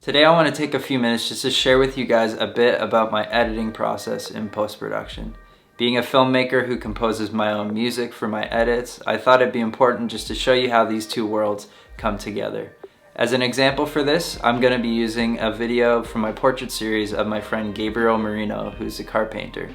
Today I want to take a few minutes just to share with you guys a bit about my editing process in post-production. Being a filmmaker who composes my own music for my edits, I thought it'd be important just to show you how these two worlds come together. As an example for this, I'm going to be using a video from my portrait series of my friend Gabriel Marino, who's a car painter.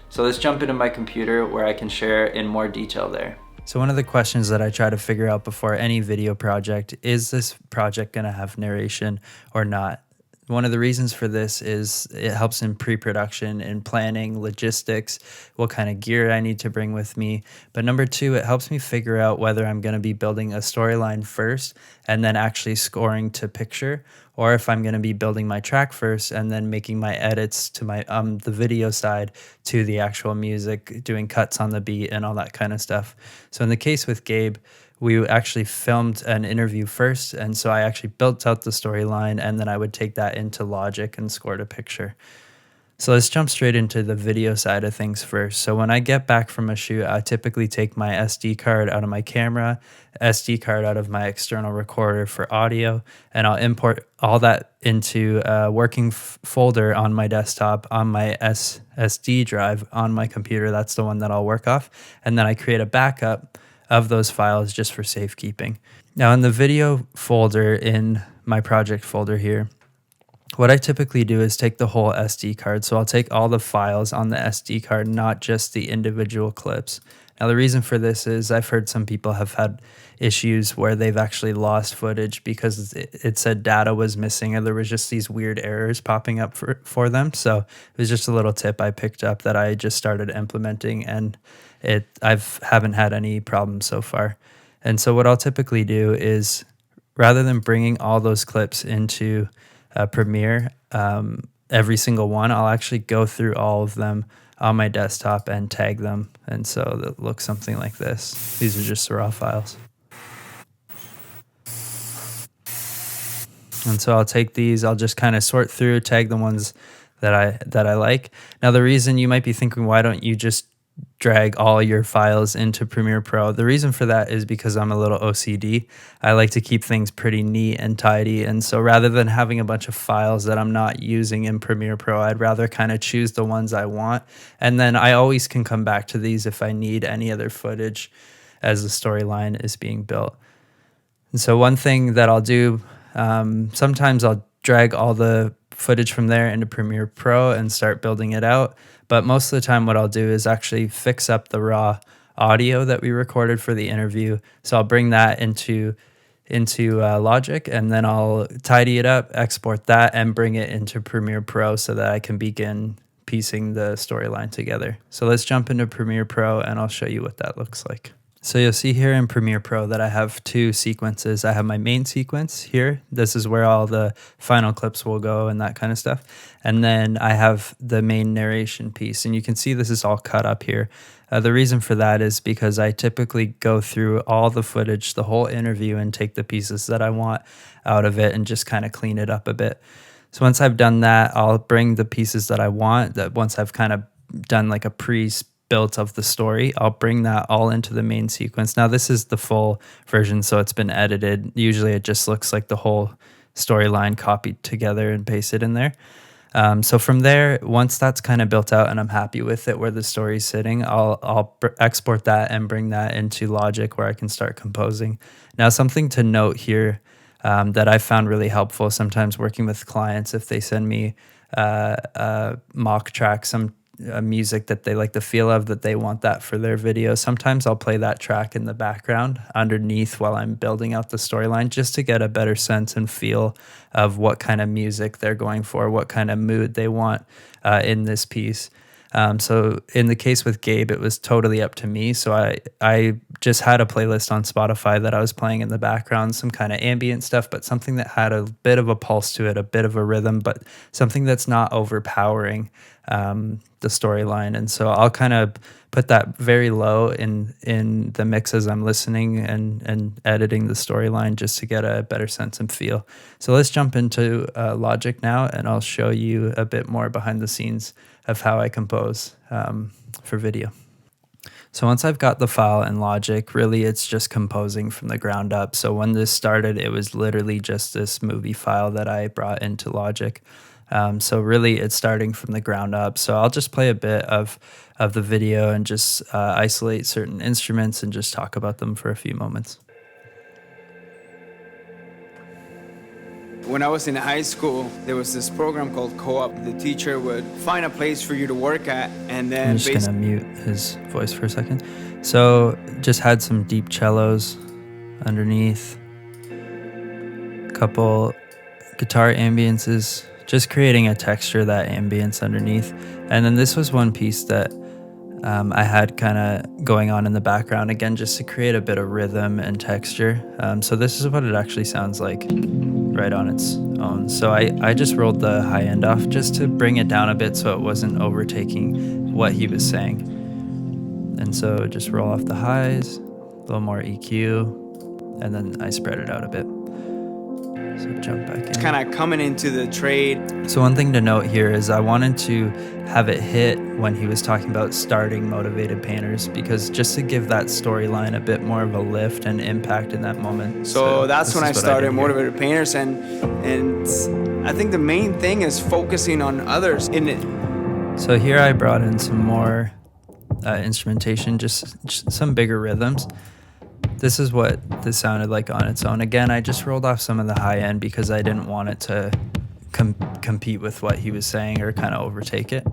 So let's jump into my computer where I can share in more detail there. So one of the questions that I try to figure out before any video project is this project going to have narration or not? One of the reasons for this is it helps in pre-production, in planning, logistics, what kind of gear I need to bring with me. But number two, it helps me figure out whether I'm going to be building a storyline first and then actually scoring to picture, or if I'm going to be building my track first and then making my edits to my the video side to the actual music, doing cuts on the beat and all that kind of stuff. So in the case with Gabe, we actually filmed an interview first, and so I actually built out the storyline, and then I would take that into Logic and score a picture. So let's jump straight into the video side of things first. So when I get back from a shoot, I typically take my SD card out of my camera, SD card out of my external recorder for audio, and I'll import all that into a working folder on my desktop on my SSD drive on my computer. That's the one that I'll work off. And then I create a backup of those files just for safekeeping. Now in the video folder in my project folder here, what I typically do is take the whole SD card. So I'll take all the files on the SD card, not just the individual clips. Now the reason for this is I've heard some people have had issues where they've actually lost footage because it said data was missing or there was just these weird errors popping up for them. So it was just a little tip I picked up that I just started implementing, and haven't had any problems so far. And so what I'll typically do is, rather than bringing all those clips into Premiere, every single one, I'll actually go through all of them on my desktop and tag them. And so it looks something like this. These are just the raw files. And so I'll take these, I'll just kind of sort through, tag the ones that I like. Now the reason you might be thinking, why don't you just drag all your files into Premiere Pro? The reason for that is because I'm a little OCD. I like to keep things pretty neat and tidy. And so rather than having a bunch of files that I'm not using in Premiere Pro, I'd rather kind of choose the ones I want. And then I always can come back to these if I need any other footage as the storyline is being built. And so one thing that I'll do, sometimes I'll drag all the footage from there into Premiere Pro and start building it out. But most of the time what I'll do is actually fix up the raw audio that we recorded for the interview. So I'll bring that into Logic, and then I'll tidy it up, export that, and bring it into Premiere Pro so that I can begin piecing the storyline together. So let's jump into Premiere Pro and I'll show you what that looks like. So you'll see here in Premiere Pro that I have two sequences. I have my main sequence here. This is where all the final clips will go and that kind of stuff. And then I have the main narration piece. And you can see this is all cut up here. The reason for that is because I typically go through all the footage, the whole interview, and take the pieces that I want out of it and just kind of clean it up a bit. So once I've done that, I'll bring the pieces that I want, that once I've kind of done like a pre-built of the story, I'll bring that all into the main sequence. Now this is the full version, so it's been edited. Usually it just looks like the whole storyline copied together and pasted in there. So from there, once that's kind of built out and I'm happy with it, where the story's sitting, I'll export that and bring that into Logic where I can start composing. Now something to note here that I found really helpful sometimes working with clients, if they send me a mock track, some music that they like the feel of, that they want that for their video, sometimes I'll play that track in the background underneath while I'm building out the storyline, just to get a better sense and feel of what kind of music they're going for, what kind of mood they want in this piece. So in the case with Gabe, it was totally up to me. So I just had a playlist on Spotify that I was playing in the background, some kind of ambient stuff, but something that had a bit of a pulse to it, a bit of a rhythm, but something that's not overpowering the storyline. And so I'll kind of put that very low in the mix as I'm listening and editing the storyline, just to get a better sense and feel. So let's jump into Logic now, and I'll show you a bit more behind the scenes of how I compose for video. So once I've got the file in Logic, really it's just composing from the ground up. So when this started, it was literally just this movie file that I brought into Logic. So really it's starting from the ground up. So I'll just play a bit of the video and just isolate certain instruments and just talk about them for a few moments. When I was in high school, there was this program called Co-op. The teacher would find a place for you to work at, and then I'm just gonna mute his voice for a second. So just had some deep cellos underneath, a couple guitar ambiences, just creating a texture, that ambience underneath. And then this was one piece that I had kind of going on in the background, again, just to create a bit of rhythm and texture. So this is what it actually sounds like right on its own. So I just rolled the high end off just to bring it down a bit so it wasn't overtaking what he was saying. And so just roll off the highs, a little more EQ, and then I spread it out a bit. So jump back in. It's kind of coming into the trade. So one thing to note here is I wanted to have it hit when he was talking about starting Motivated Painters, because just to give that storyline a bit more of a lift and impact in that moment. So that's when I started Motivated Painters, and I think the main thing is focusing on others in it. So here I brought in some more instrumentation, just some bigger rhythms. This is what this sounded like on its own. Again, I just rolled off some of the high end because I didn't want it to compete with what he was saying or kind of overtake it.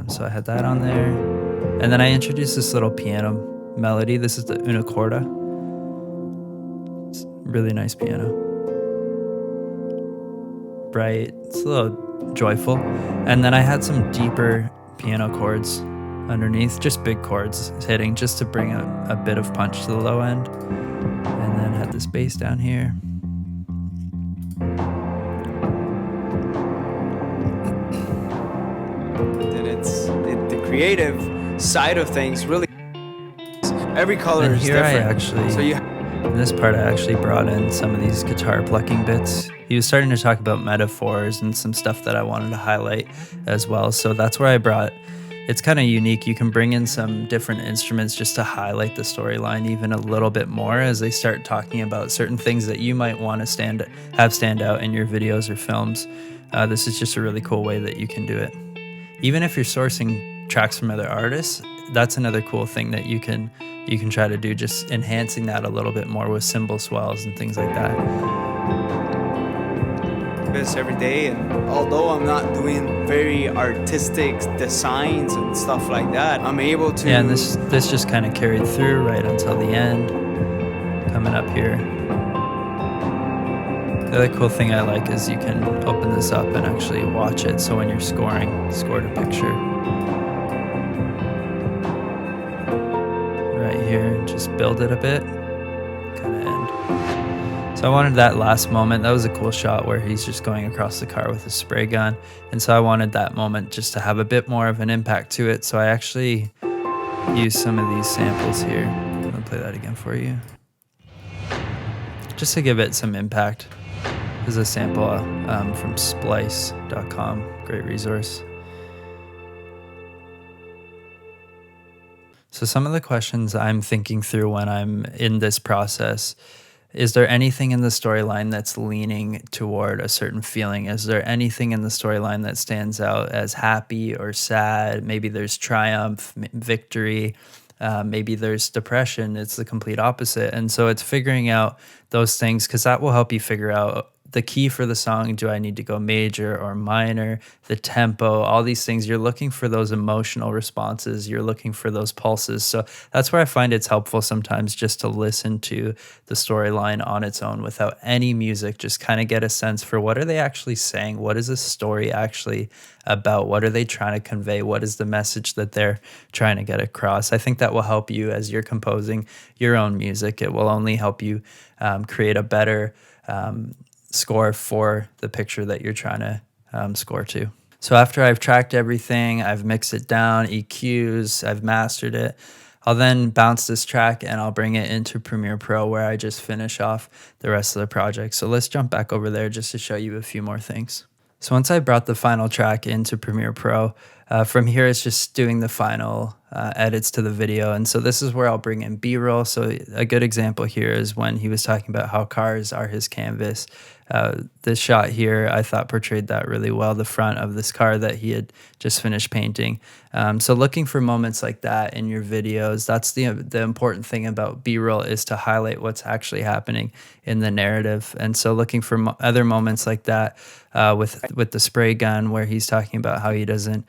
So I had that on there. And then I introduced this little piano melody. This is the una corda. It's really nice piano. Bright, it's a little joyful. And then I had some deeper piano chords underneath, just big chords hitting just to bring a bit of punch to the low end. And then had this bass down here. And it's the creative side of things, really. Every color and is here different. I actually, so in this part, I actually brought in some of these guitar plucking bits. He was starting to talk about metaphors and some stuff that I wanted to highlight as well. So that's where I brought. It's kind of unique. You can bring in some different instruments just to highlight the storyline even a little bit more as they start talking about certain things that you might want to stand out in your videos or films. This is just a really cool way that you can do it. Even if you're sourcing tracks from other artists, that's another cool thing that you can try to do, just enhancing that a little bit more with cymbal swells and things like that. this every day, and although I'm not doing very artistic designs and stuff like that, I'm able to. Yeah, and this just kind of carried through right until the end. Coming up here. The other cool thing I like is you can open this up and actually watch it. So when you're scored a picture right here, just build it a bit, kind of end. So I wanted that last moment. That was a cool shot where he's just going across the car with a spray gun. And so I wanted that moment just to have a bit more of an impact to it. So I actually used some of these samples here. I'm gonna play that again for you. Just to give it some impact. This is a sample from splice.com, great resource. So some of the questions I'm thinking through when I'm in this process, is there anything in the storyline that's leaning toward a certain feeling? Is there anything in the storyline that stands out as happy or sad? Maybe there's triumph, victory. Maybe there's depression. It's the complete opposite. And so it's figuring out those things, because that will help you figure out the key for the song. Do I need to go major or minor? The tempo, all these things. You're looking for those emotional responses. You're looking for those pulses. So that's where I find it's helpful sometimes just to listen to the storyline on its own without any music. Just kind of get a sense for what are they actually saying? What is the story actually about? What are they trying to convey? What is the message that they're trying to get across? I think that will help you as you're composing your own music. It will only help you create a better score for the picture that you're trying to score to. So after I've tracked everything, I've mixed it down, EQs, I've mastered it, I'll then bounce this track and I'll bring it into Premiere Pro where I just finish off the rest of the project. So let's jump back over there just to show you a few more things. So once I brought the final track into Premiere Pro, from here it's just doing the final edits to the video. And so this is where I'll bring in B-roll. So a good example here is when he was talking about how cars are his canvas. This shot here I thought portrayed that really well, the front of this car that he had just finished painting. So looking for moments like that in your videos, that's the important thing about B-roll, is to highlight what's actually happening in the narrative. And so looking for other moments like that, with the spray gun, where he's talking about how he doesn't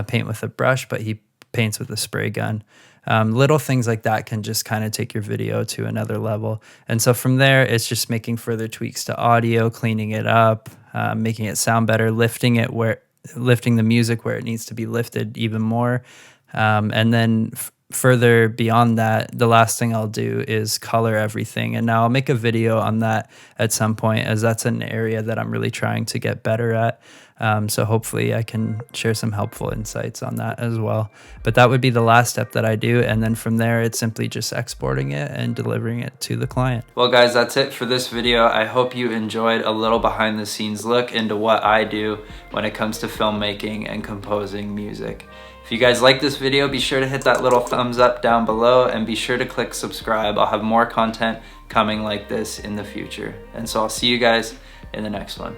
paint with a brush, but he paints with a spray gun. Little things like that can just kind of take your video to another level. And so from there, it's just making further tweaks to audio, cleaning it up, making it sound better, lifting the music where it needs to be lifted even more. And then further beyond that, the last thing I'll do is color everything. And now I'll make a video on that at some point, as that's an area that I'm really trying to get better at. So hopefully I can share some helpful insights on that as well. But that would be the last step that I do. And then from there, it's simply just exporting it and delivering it to the client. Well, guys, that's it for this video. I hope you enjoyed a little behind the scenes look into what I do when it comes to filmmaking and composing music. If you guys like this video, be sure to hit that little thumbs up down below and be sure to click subscribe. I'll have more content coming like this in the future. And so I'll see you guys in the next one.